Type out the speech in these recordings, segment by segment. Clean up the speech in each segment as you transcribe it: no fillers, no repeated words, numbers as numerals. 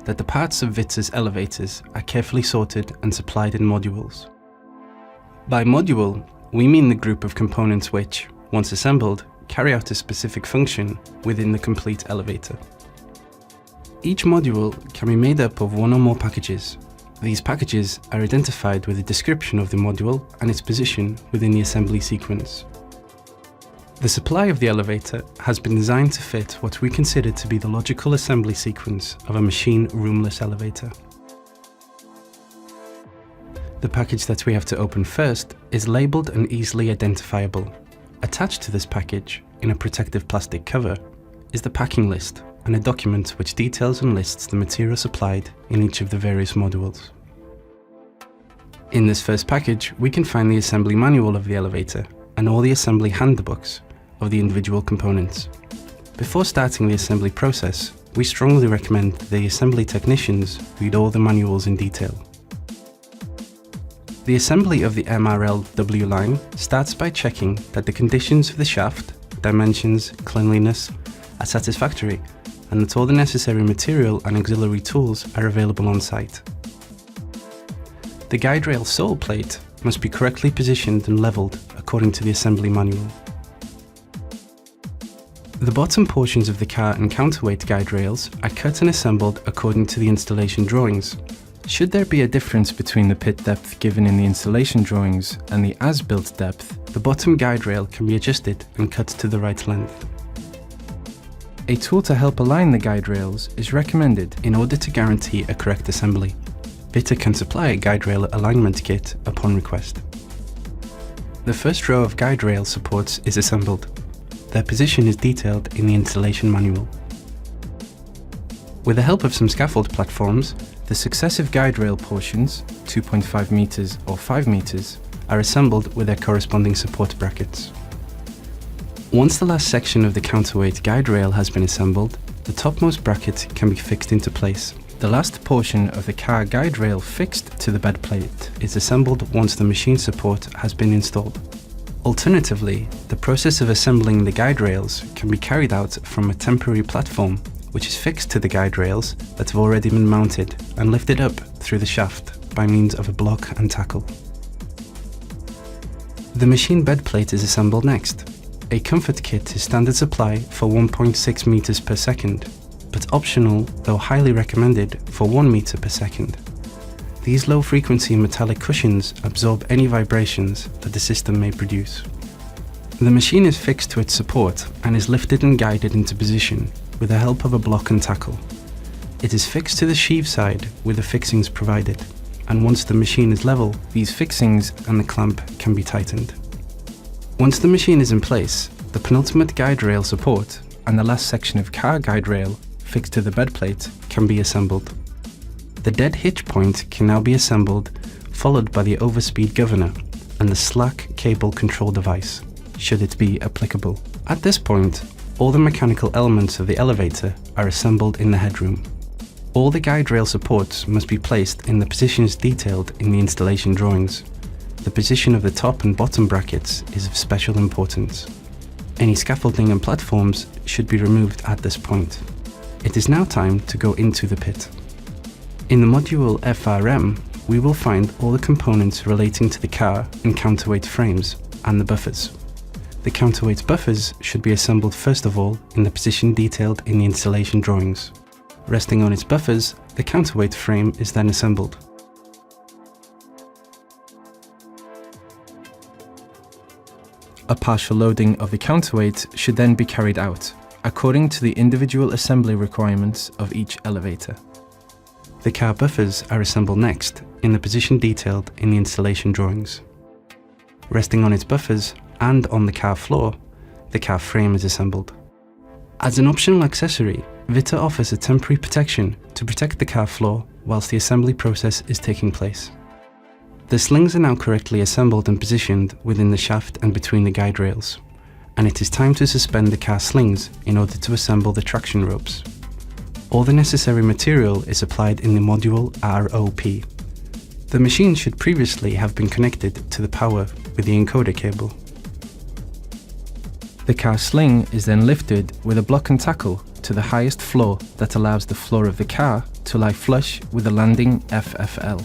that the parts of Vita's elevators are carefully sorted and supplied in modules. By module, we mean the group of components which, once assembled, carry out a specific function within the complete elevator. Each module can be made up of one or more packages. These packages are identified with a description of the module and its position within the assembly sequence. The supply of the elevator has been designed to fit what we consider to be the logical assembly sequence of a machine roomless elevator. The package that we have to open first is labelled and easily identifiable. Attached to this package, in a protective plastic cover, is the packing list and a document which details and lists the material supplied in each of the various modules. In this first package, we can find the assembly manual of the elevator and all the assembly handbooks of the individual components. Before starting the assembly process, we strongly recommend the assembly technicians read all the manuals in detail. The assembly of the MRL-W line starts by checking that the conditions of the shaft, dimensions, cleanliness are satisfactory and that all the necessary material and auxiliary tools are available on site. The guide rail sole plate must be correctly positioned and levelled according to the assembly manual. The bottom portions of the car and counterweight guide rails are cut and assembled according to the installation drawings. Should there be a difference between the pit depth given in the installation drawings and the as-built depth, the bottom guide rail can be adjusted and cut to the right length. A tool to help align the guide rails is recommended in order to guarantee a correct assembly. Vita can supply a guide rail alignment kit upon request. The first row of guide rail supports is assembled. Their position is detailed in the installation manual. With the help of some scaffold platforms, the successive guide rail portions, 2.5 meters or 5 meters, are assembled with their corresponding support brackets. Once the last section of the counterweight guide rail has been assembled, the topmost bracket can be fixed into place. The last portion of the car guide rail fixed to the bed plate is assembled once the machine support has been installed. Alternatively, the process of assembling the guide rails can be carried out from a temporary platform which is fixed to the guide rails that have already been mounted and lifted up through the shaft by means of a block and tackle. The machine bed plate is assembled next. A comfort kit is standard supply for 1.6 meters per second, but optional, though highly recommended, for 1 meter per second. These low-frequency metallic cushions absorb any vibrations that the system may produce. The machine is fixed to its support and is lifted and guided into position with the help of a block and tackle. It is fixed to the sheave side with the fixings provided, and once the machine is level, these fixings and the clamp can be tightened. Once the machine is in place, the penultimate guide rail support and the last section of car guide rail fixed to the bed plate can be assembled. The dead hitch point can now be assembled, followed by the overspeed governor and the slack cable control device, should it be applicable. At this point, all the mechanical elements of the elevator are assembled in the headroom. All the guide rail supports must be placed in the positions detailed in the installation drawings. The position of the top and bottom brackets is of special importance. Any scaffolding and platforms should be removed at this point. It is now time to go into the pit. In the module FRM, we will find all the components relating to the car and counterweight frames and the buffers. The counterweight buffers should be assembled first of all in the position detailed in the installation drawings. Resting on its buffers, the counterweight frame is then assembled. A partial loading of the counterweight should then be carried out, according to the individual assembly requirements of each elevator. The car buffers are assembled next, in the position detailed in the installation drawings. Resting on its buffers, and on the car floor, the car frame is assembled. As an optional accessory, Vita offers a temporary protection to protect the car floor whilst the assembly process is taking place. The slings are now correctly assembled and positioned within the shaft and between the guide rails, and it is time to suspend the car slings in order to assemble the traction ropes. All the necessary material is applied in the module ROP. The machine should previously have been connected to the power with the encoder cable. The car sling is then lifted with a block and tackle to the highest floor that allows the floor of the car to lie flush with the landing FFL.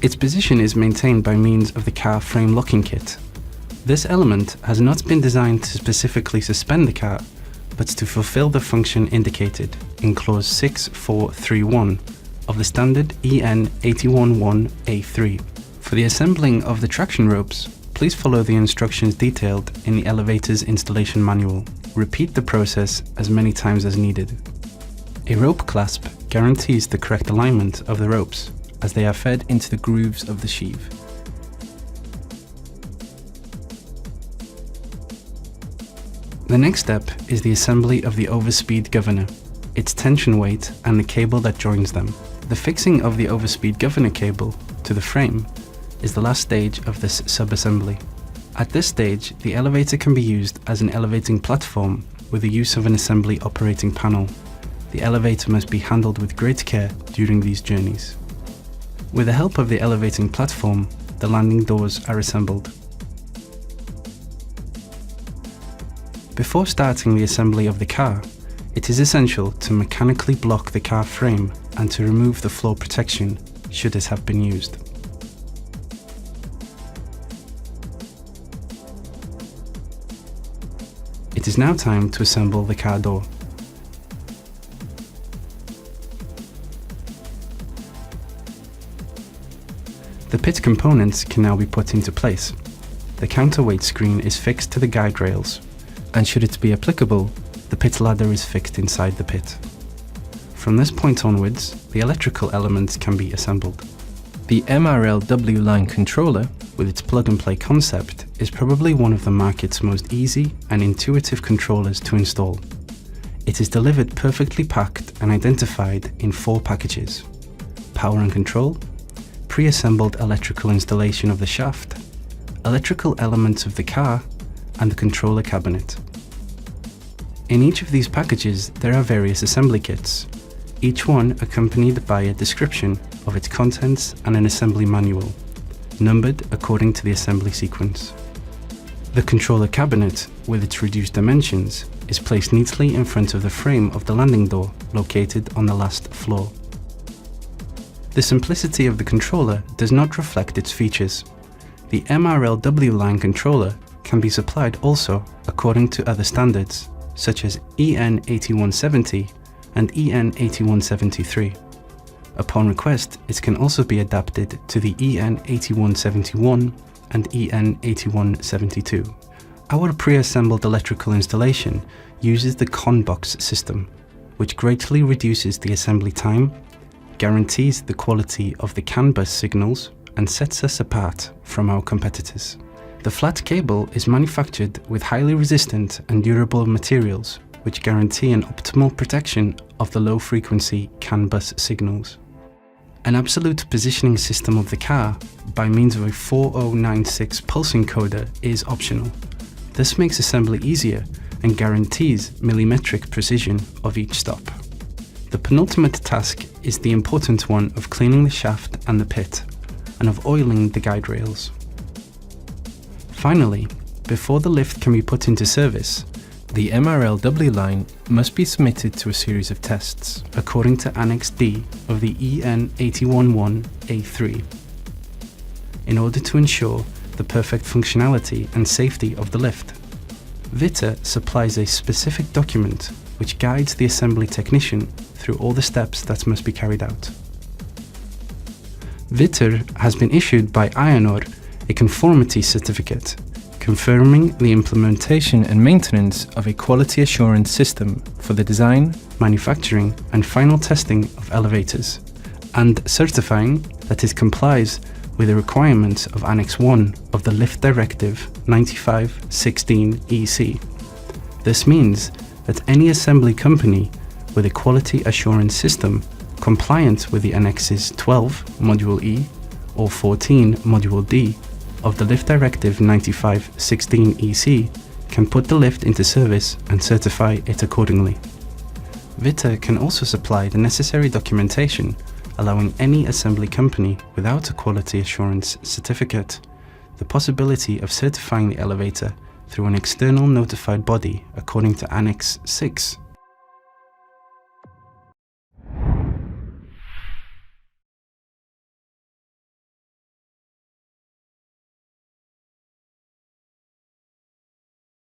Its position is maintained by means of the car frame locking kit. This element has not been designed to specifically suspend the car, but to fulfill the function indicated in clause 6431 of the standard EN 811A3. For the assembling of the traction ropes, please follow the instructions detailed in the elevator's installation manual. Repeat the process as many times as needed. A rope clasp guarantees the correct alignment of the ropes as they are fed into the grooves of the sheave. The next step is the assembly of the overspeed governor, its tension weight and the cable that joins them. The fixing of the overspeed governor cable to the frame is the last stage of this subassembly. At this stage, the elevator can be used as an elevating platform with the use of an assembly operating panel. The elevator must be handled with great care during these journeys. With the help of the elevating platform, the landing doors are assembled. Before starting the assembly of the car, it is essential to mechanically block the car frame and to remove the floor protection should it have been used. It is now time to assemble the car door. The pit components can now be put into place. The counterweight screen is fixed to the guide rails, and should it be applicable, the pit ladder is fixed inside the pit. From this point onwards, the electrical elements can be assembled. The MRL-W line controller, with its plug-and-play concept, is probably one of the market's most easy and intuitive controllers to install. It is delivered perfectly packed and identified in 4 packages: power and control, pre-assembled electrical installation of the shaft, electrical elements of the car, and the controller cabinet. In each of these packages there are various assembly kits, each one accompanied by a description of its contents and an assembly manual, numbered according to the assembly sequence. The controller cabinet, with its reduced dimensions, is placed neatly in front of the frame of the landing door located on the last floor. The simplicity of the controller does not reflect its features. The MRL-W line controller can be supplied also according to other standards, such as EN 8170 and EN 8173. Upon request, it can also be adapted to the EN 8171 and EN 8172. Our pre-assembled electrical installation uses the CON-box system, which greatly reduces the assembly time, guarantees the quality of the CAN bus signals, and sets us apart from our competitors. The flat cable is manufactured with highly resistant and durable materials, which guarantee an optimal protection of the low-frequency CAN bus signals. An absolute positioning system of the car by means of a 4096 pulse encoder is optional. This makes assembly easier and guarantees millimetric precision of each stop. The penultimate task is the important one of cleaning the shaft and the pit, and of oiling the guide rails. Finally, before the lift can be put into service, the MRL-W line must be submitted to a series of tests, according to Annex D of the EN 811A3, in order to ensure the perfect functionality and safety of the lift. VITA supplies a specific document which guides the assembly technician through all the steps that must be carried out. VITA has been issued by IONOR a conformity certificate, confirming the implementation and maintenance of a quality assurance system for the design, manufacturing and final testing of elevators, and certifying that it complies with the requirements of Annex 1 of the Lift Directive 95/16/EC. This means that any assembly company with a quality assurance system compliant with the Annexes 12 Module E or 14 Module D of the Lift Directive 95/16/EC can put the lift into service and certify it accordingly. VITA can also supply the necessary documentation, allowing any assembly company without a quality assurance certificate the possibility of certifying the elevator through an external notified body according to Annex 6